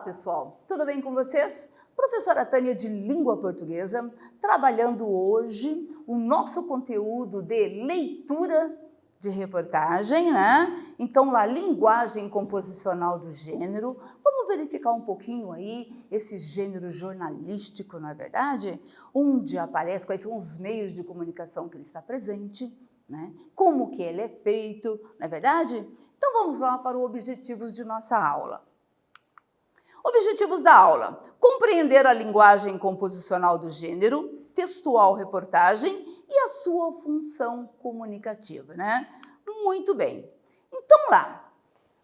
pessoal, tudo bem com vocês? Professora Tânia de Língua Portuguesa, trabalhando hoje o nosso conteúdo de leitura de reportagem, né? Então, lá, linguagem composicional do gênero. Vamos verificar um pouquinho aí esse gênero jornalístico, não é verdade? Onde aparece, quais são os meios de comunicação que ele está presente, né? Como que ele é feito, não é verdade? Então, vamos lá para os objetivos de nossa aula. Objetivos da aula: compreender a linguagem composicional do gênero, textual reportagem e a sua função comunicativa, né? Muito bem. Então lá,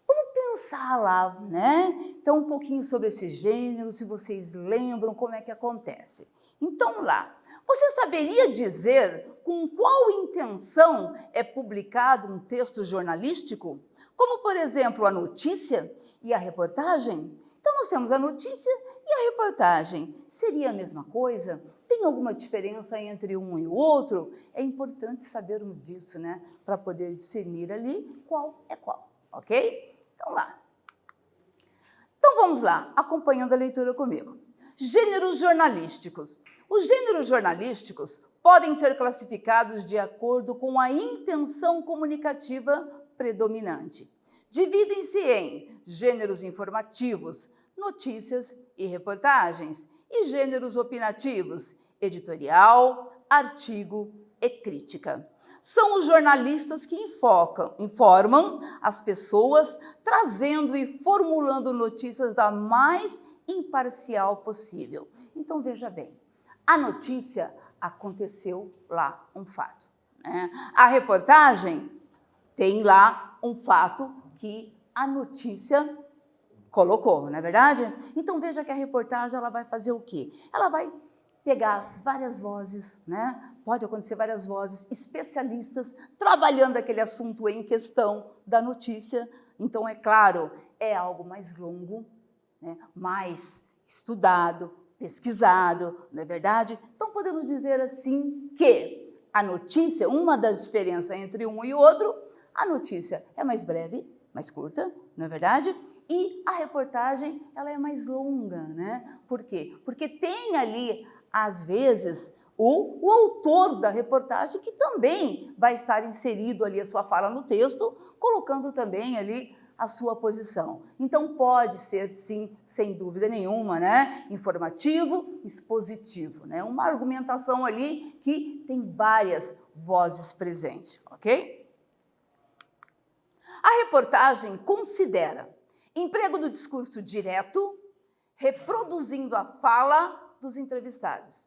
vamos pensar lá, né? Então um pouquinho sobre esse gênero, se vocês lembram como é que acontece. Então lá, você saberia dizer com qual intenção é publicado um texto jornalístico? Como, por exemplo, a notícia e a reportagem? Então, nós temos a notícia e a reportagem. Seria a mesma coisa? Tem alguma diferença entre um e o outro? É importante sabermos disso, né? Para poder discernir ali qual é qual, ok? Então, lá. Então, vamos lá, acompanhando a leitura comigo. Gêneros jornalísticos. Os gêneros jornalísticos podem ser classificados de acordo com a intenção comunicativa predominante. Dividem-se em gêneros informativos, notícias e reportagens, e gêneros opinativos, editorial, artigo e crítica. São os jornalistas que informam as pessoas, trazendo e formulando notícias da mais imparcial possível. Então, veja bem, a notícia aconteceu lá um fato, né? A reportagem tem lá um fato que a notícia colocou, não é verdade? Então, veja que a reportagem ela vai fazer o quê? Ela vai pegar várias vozes, né? Pode acontecer várias vozes, especialistas trabalhando aquele assunto em questão da notícia. Então, é claro, é algo mais longo, né? Mais estudado, pesquisado, não é verdade? Então, podemos dizer assim que a notícia, uma das diferenças entre um e o outro, a notícia é mais breve, mais curta, não é verdade? E a reportagem, ela é mais longa, né? Por quê? Porque tem ali, às vezes, o autor da reportagem que também vai estar inserido ali a sua fala no texto, colocando também ali a sua posição. Então, pode ser, sim, sem dúvida nenhuma, né? Informativo, expositivo, né? Uma argumentação ali que tem várias vozes presentes, ok? A reportagem considera emprego do discurso direto, reproduzindo a fala dos entrevistados.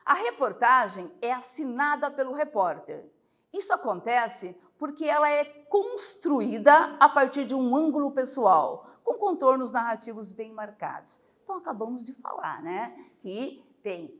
A reportagem é assinada pelo repórter. Isso acontece porque ela é construída a partir de um ângulo pessoal, com contornos narrativos bem marcados. Então, acabamos de falar, né? Que tem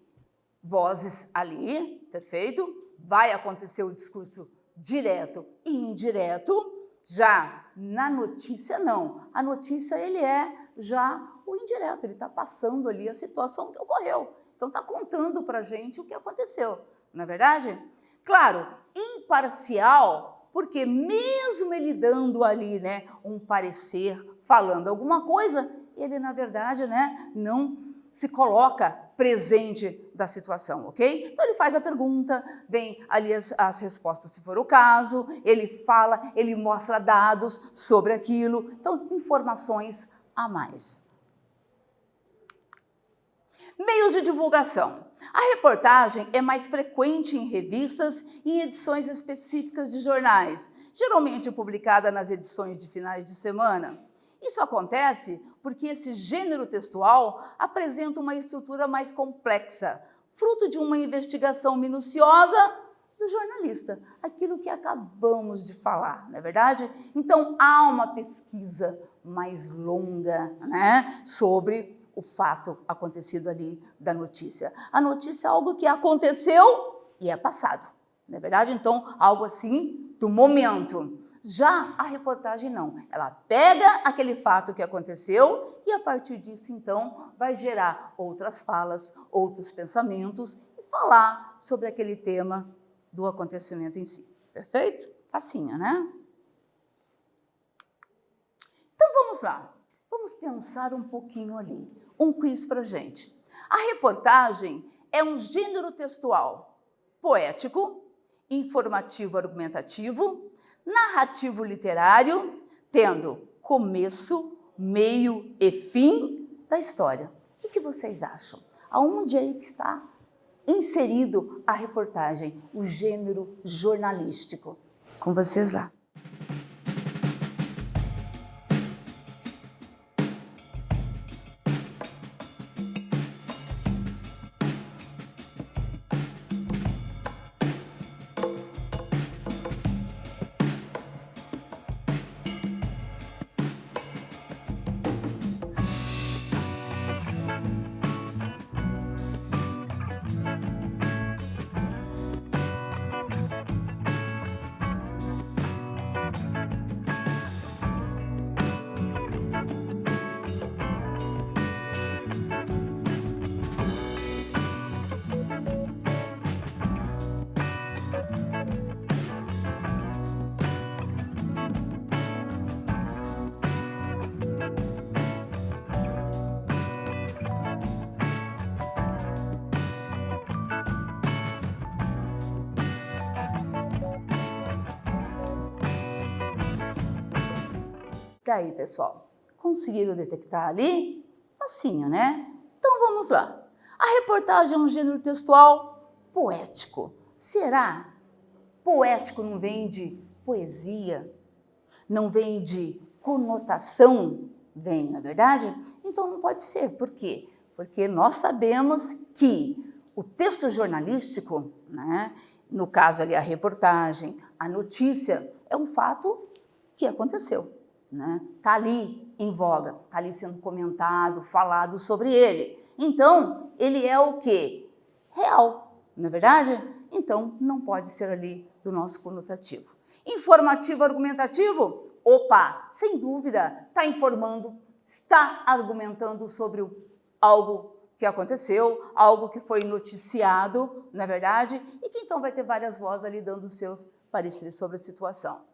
vozes ali, perfeito? Vai acontecer o discurso direto e indireto. Já na notícia, não. A notícia, ele é já o indireto, ele está passando ali a situação que ocorreu. Então, está contando para a gente o que aconteceu, não é verdade? Claro, imparcial, porque mesmo ele dando ali, né, um parecer, falando alguma coisa, ele, na verdade, né, não se coloca presente da situação, ok? Então, ele faz a pergunta, vem ali as respostas, se for o caso, ele fala, ele mostra dados sobre aquilo, então, informações a mais. Meios de divulgação. A reportagem é mais frequente em revistas e em edições específicas de jornais, geralmente publicada nas edições de finais de semana. Isso acontece porque esse gênero textual apresenta uma estrutura mais complexa, fruto de uma investigação minuciosa do jornalista, aquilo que acabamos de falar, não é verdade? Então, há uma pesquisa mais longa, né, sobre o fato acontecido ali da notícia. A notícia é algo que aconteceu e é passado, não é verdade? Então, algo assim do momento. Já a reportagem não, ela pega aquele fato que aconteceu e a partir disso, então, vai gerar outras falas, outros pensamentos e falar sobre aquele tema do acontecimento em si. Perfeito? Facinho, né? Então, vamos lá. Vamos Vamos pensar um pouquinho ali. Um quiz para gente. A reportagem é um gênero textual poético, informativo argumentativo, narrativo literário, tendo começo, meio e fim da história. O que vocês acham? Aonde aí que está inserido a reportagem, o gênero jornalístico? Com vocês lá. Daí, pessoal, conseguiram detectar ali? Facinho, né? Então vamos lá. A reportagem é um gênero textual poético. Será? Poético não vem de poesia? Não vem de conotação? Vem, na verdade? Então não pode ser. Por quê? Porque nós sabemos que o texto jornalístico, né, no caso ali a reportagem, a notícia, é um fato que aconteceu. Está ali em voga, está ali sendo comentado, falado sobre ele. Então, ele é o quê? Real, não é verdade? Então, não pode ser ali do nosso conotativo. Informativo, argumentativo? Opa, sem dúvida, está informando, está argumentando sobre algo que aconteceu, algo que foi noticiado, não é verdade? E que então vai ter várias vozes ali dando os seus pareceres sobre a situação.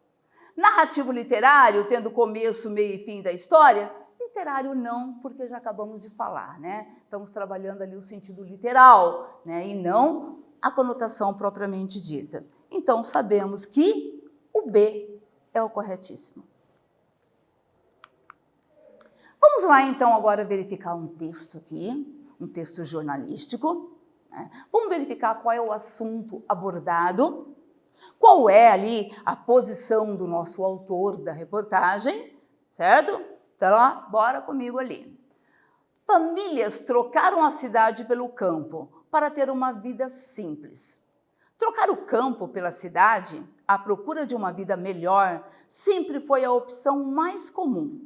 Narrativo literário, tendo começo, meio e fim da história? Literário não, porque já acabamos de falar, né? Estamos trabalhando ali o sentido literal, né? E não a conotação propriamente dita. Então, sabemos que o B é o corretíssimo. Vamos lá, então, agora verificar um texto aqui, um texto jornalístico. Né? Vamos verificar qual é o assunto abordado. Qual é ali a posição do nosso autor da reportagem, certo? Então, lá, bora comigo ali. Famílias trocaram a cidade pelo campo para ter uma vida simples. Trocar o campo pela cidade, à procura de uma vida melhor, sempre foi a opção mais comum.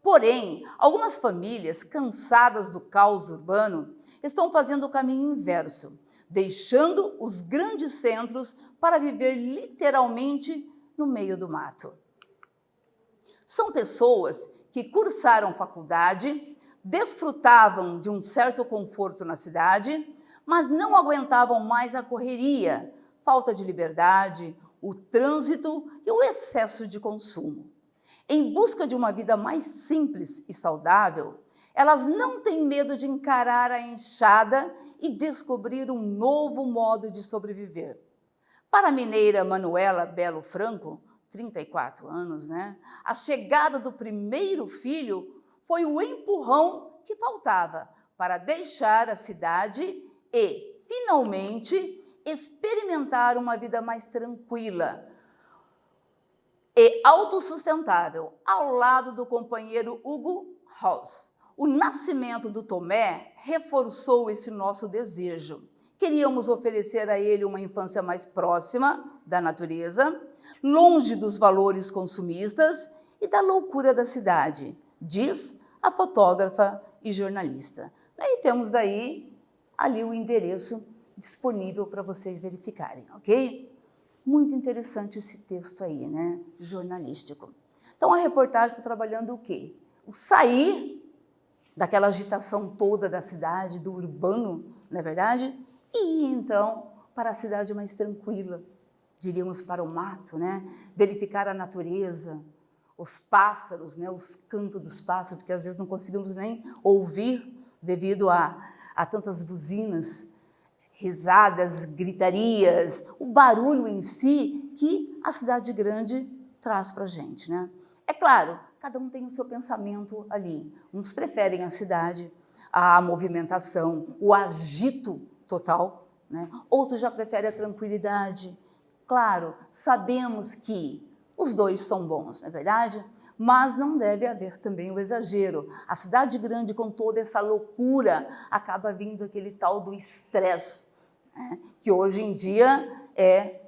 Porém, algumas famílias, cansadas do caos urbano, estão fazendo o caminho inverso, deixando os grandes centros para viver literalmente no meio do mato. São pessoas que cursaram faculdade, desfrutavam de um certo conforto na cidade, mas não aguentavam mais a correria, falta de liberdade, o trânsito e o excesso de consumo. Em busca de uma vida mais simples e saudável, elas não têm medo de encarar a enxada e descobrir um novo modo de sobreviver. Para a mineira Manuela Belo Franco, 34 anos, né? A chegada do primeiro filho foi o empurrão que faltava para deixar a cidade e, finalmente, experimentar uma vida mais tranquila e autossustentável, ao lado do companheiro Hugo House. O nascimento do Tomé reforçou esse nosso desejo. Queríamos oferecer a ele uma infância mais próxima da natureza, longe dos valores consumistas e da loucura da cidade, diz a fotógrafa e jornalista. E temos daí ali o endereço disponível para vocês verificarem, ok? Muito interessante esse texto aí, né? Jornalístico. Então, a reportagem está trabalhando o quê? O sair daquela agitação toda da cidade, do urbano, não é verdade? E ir, então, para a cidade mais tranquila, diríamos para o mato, né? Verificar a natureza, os pássaros, né, os cantos dos pássaros, porque às vezes não conseguimos nem ouvir devido a tantas buzinas, risadas, gritarias, o barulho em si que a cidade grande traz para a gente, né? É claro, cada um tem o seu pensamento ali. Uns preferem a cidade, a movimentação, o agito total, né? Outros já preferem a tranquilidade. Claro, sabemos que os dois são bons, não é verdade? Mas não deve haver também o exagero. A cidade grande, com toda essa loucura, acaba vindo aquele tal do estresse, né? Que hoje em dia é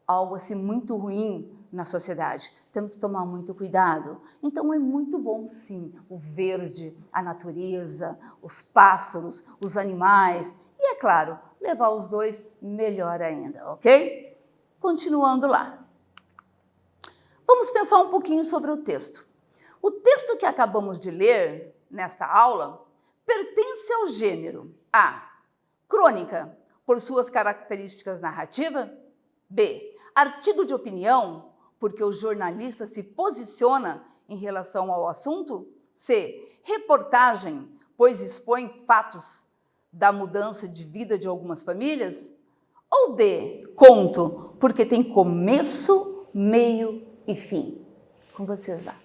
algo assim muito ruim na sociedade. Temos que tomar muito cuidado. Então é muito bom, sim, o verde, a natureza, os pássaros, os animais e, é claro, levar os dois melhor ainda, ok? Continuando lá. Vamos pensar um pouquinho sobre o texto. O texto que acabamos de ler nesta aula pertence ao gênero A. Crônica, por suas características narrativas. B. Artigo de opinião, porque o jornalista se posiciona em relação ao assunto. C. Reportagem, pois expõe fatos da mudança de vida de algumas famílias. Ou D. Conto, porque tem começo, meio e fim. Com vocês lá.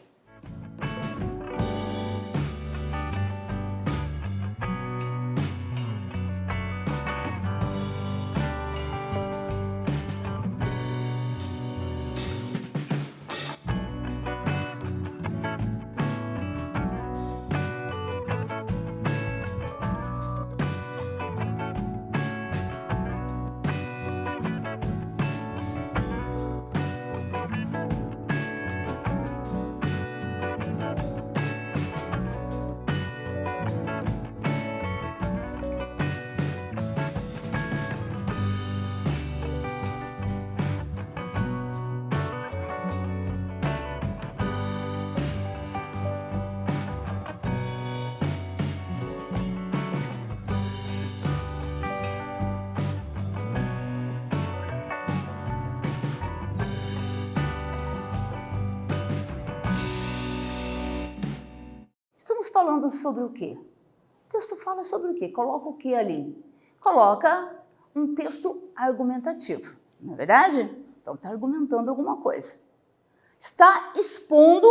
Estamos falando sobre o quê? O texto fala sobre o quê? Coloca o quê ali? Coloca um texto argumentativo, não é verdade? Então está argumentando alguma coisa. Está expondo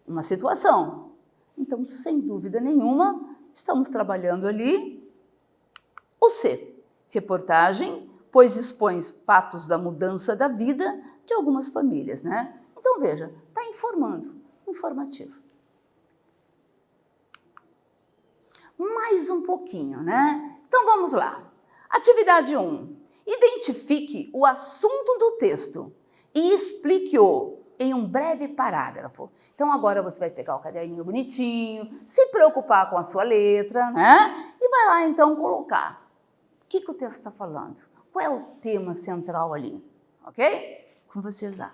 uma situação. Então, sem dúvida nenhuma, estamos trabalhando ali o C. Reportagem, pois expõe fatos da mudança da vida de algumas famílias, né? Então, veja, está informando, informativo. Mais um pouquinho, né? Então, vamos lá. Atividade 1. Identifique o assunto do texto e explique-o em um breve parágrafo. Então, agora você vai pegar o caderninho bonitinho, se preocupar com a sua letra, né? E vai lá, então, colocar. O que o texto está falando? Qual é o tema central ali? Ok? Com vocês lá.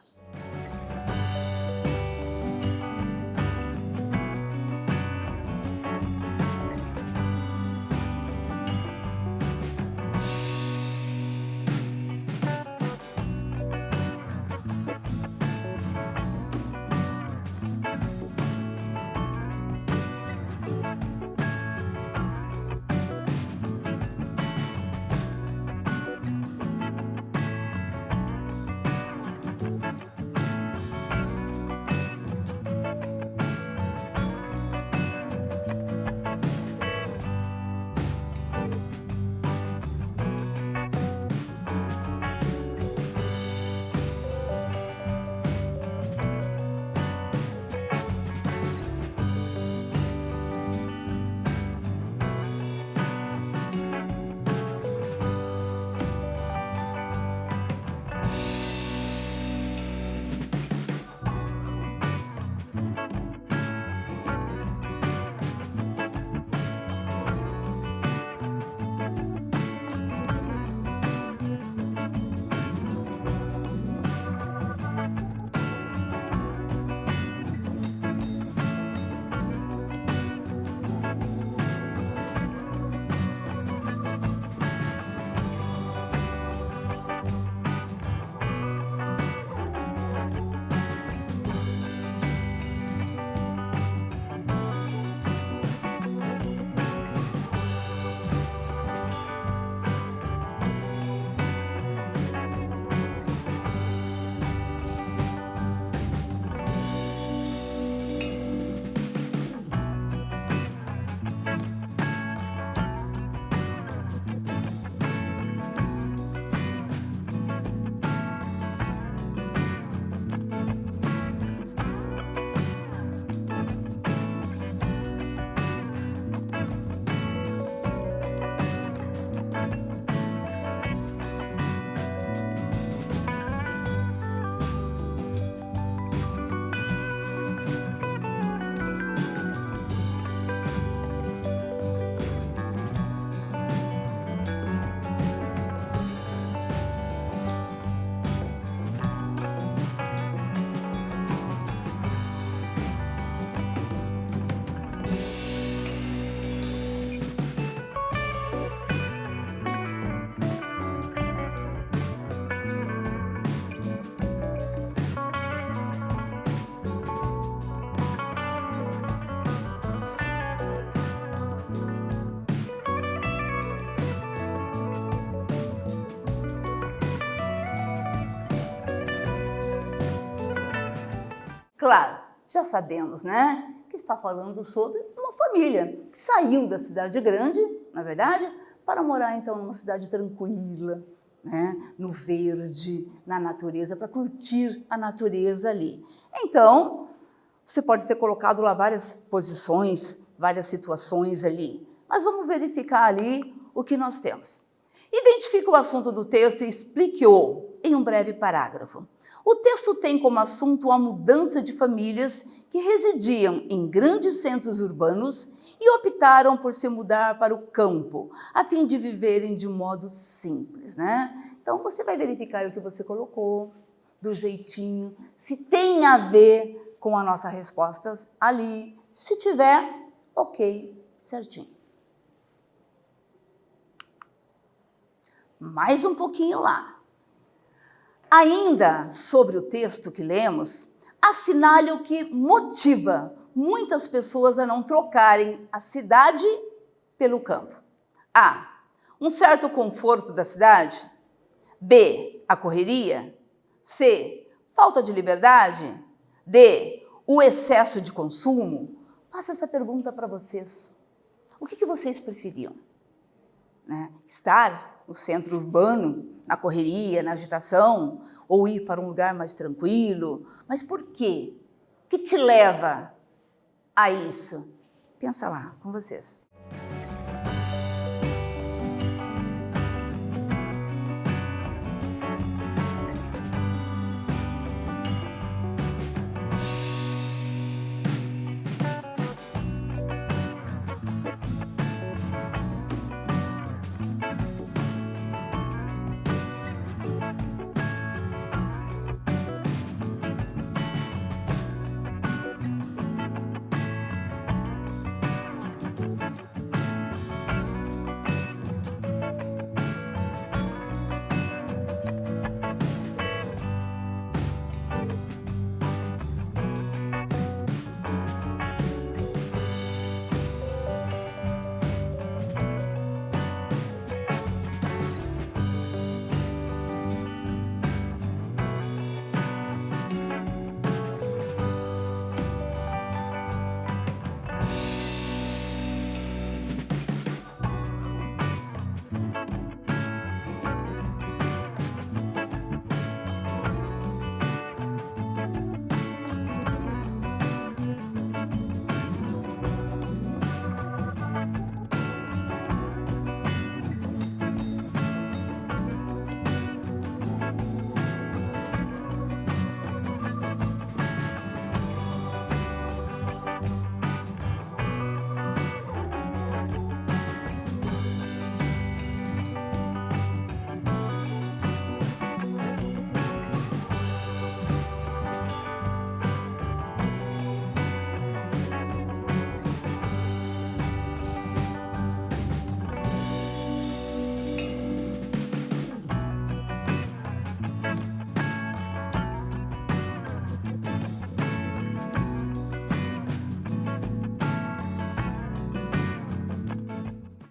Claro, já sabemos, né, que está falando sobre uma família que saiu da cidade grande, na verdade, para morar então numa cidade tranquila, né, no verde, na natureza, para curtir a natureza ali. Então, você pode ter colocado lá várias posições, várias situações ali, mas vamos verificar ali o que nós temos. Identifique o assunto do texto e explique-o em um breve parágrafo. O texto tem como assunto a mudança de famílias que residiam em grandes centros urbanos e optaram por se mudar para o campo, a fim de viverem de modo simples, né? Então, você vai verificar o que você colocou, do jeitinho, se tem a ver com a nossa resposta ali. Se tiver, ok, certinho. Mais um pouquinho lá. Ainda sobre o texto que lemos, assinale o que motiva muitas pessoas a não trocarem a cidade pelo campo. A. Um certo conforto da cidade. B. A correria. C. Falta de liberdade. D. O excesso de consumo. Faça essa pergunta para vocês. O que vocês preferiam? Né? Estar no centro urbano, na correria, na agitação, ou ir para um lugar mais tranquilo? Mas por quê? O que te leva a isso? Pensa lá, com vocês.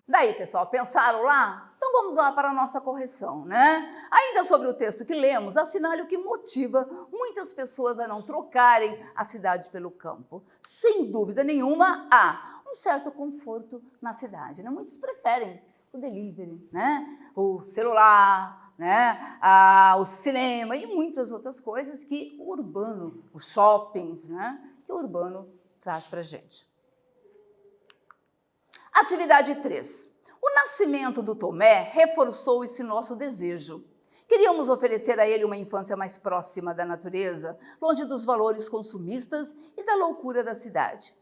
Daí, pessoal, pensaram lá? Então vamos lá para a nossa correção, né? Ainda sobre o texto que lemos, assinale o que motiva muitas pessoas a não trocarem a cidade pelo campo. Sem dúvida nenhuma, há um certo conforto na cidade, né? Muitos preferem o delivery, né? O celular, né? O cinema e muitas outras coisas que o urbano, os shoppings, né? Que o urbano traz para a gente. Atividade 3. O nascimento do Tomé reforçou esse nosso desejo. Queríamos oferecer a ele uma infância mais próxima da natureza, longe dos valores consumistas e da loucura da cidade.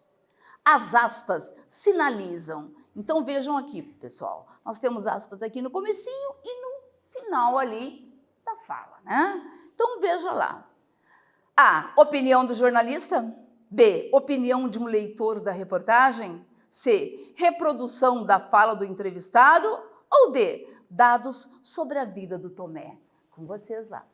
As aspas sinalizam. Então vejam aqui, pessoal. Nós temos aspas aqui no comecinho e no final ali da fala, né? Então veja lá. A. Opinião do jornalista. B. Opinião de um leitor da reportagem. C. Reprodução da fala do entrevistado. Ou D. Dados sobre a vida do Tomé. Com vocês lá.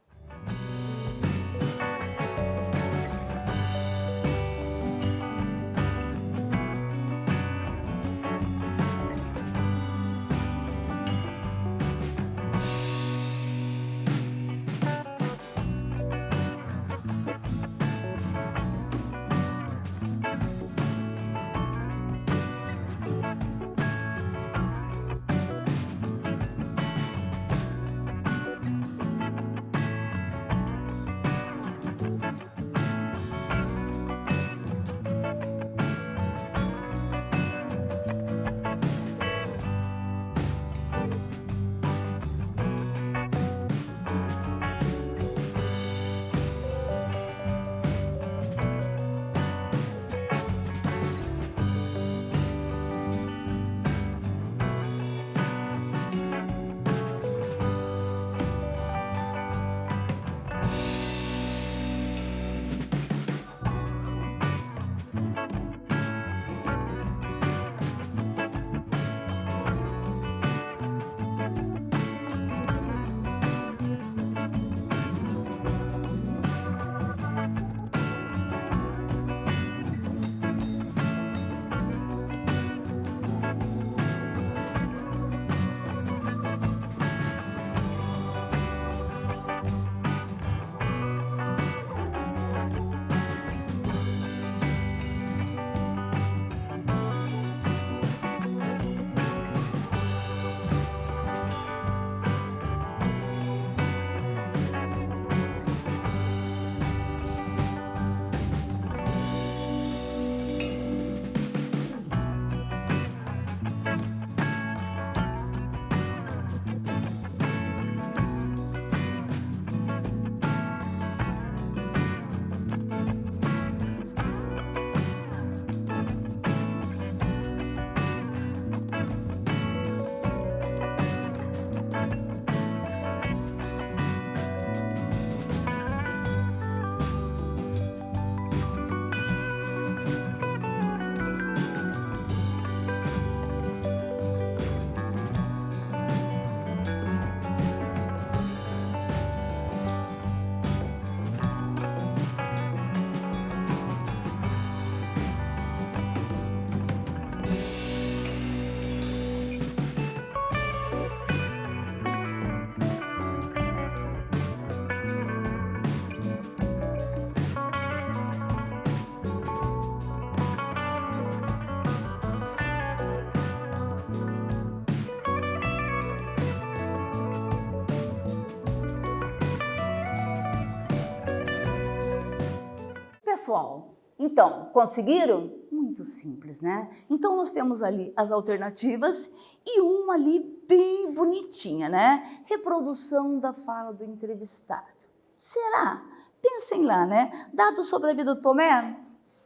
Pessoal, então, conseguiram? Muito simples, né? Então, nós temos ali as alternativas e uma ali bem bonitinha, né? Reprodução da fala do entrevistado. Será? Pensem lá, né? Dados sobre a vida do Tomé,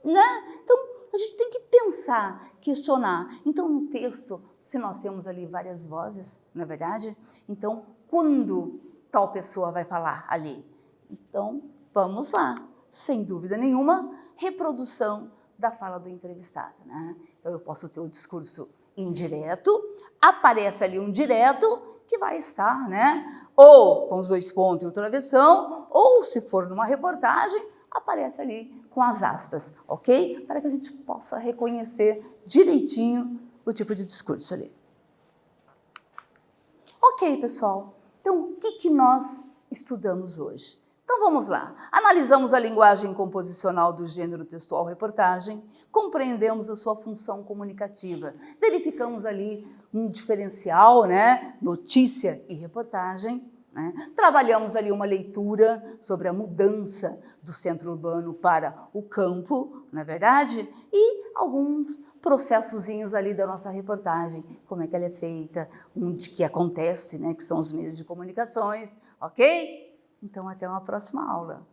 né? Então, a gente tem que pensar, questionar. Então, no texto, se nós temos ali várias vozes, não é verdade? Então, quando tal pessoa vai falar ali? Então, vamos lá. Sem dúvida nenhuma, reprodução da fala do entrevistado, né? Então, eu posso ter o discurso indireto, aparece ali um direto que vai estar, né? Ou com os dois pontos e o travessão, ou se for numa reportagem, aparece ali com as aspas, ok? Para que a gente possa reconhecer direitinho o tipo de discurso ali. Ok, pessoal. Então, o que nós estudamos hoje? Então, vamos lá. Analisamos a linguagem composicional do gênero textual-reportagem, compreendemos a sua função comunicativa, verificamos ali um diferencial, né? Notícia e reportagem, né? Trabalhamos ali uma leitura sobre a mudança do centro urbano para o campo, não é verdade? E alguns processozinhos ali da nossa reportagem, como é que ela é feita, onde que acontece, né? Que são os meios de comunicações, ok? Então, até uma próxima aula.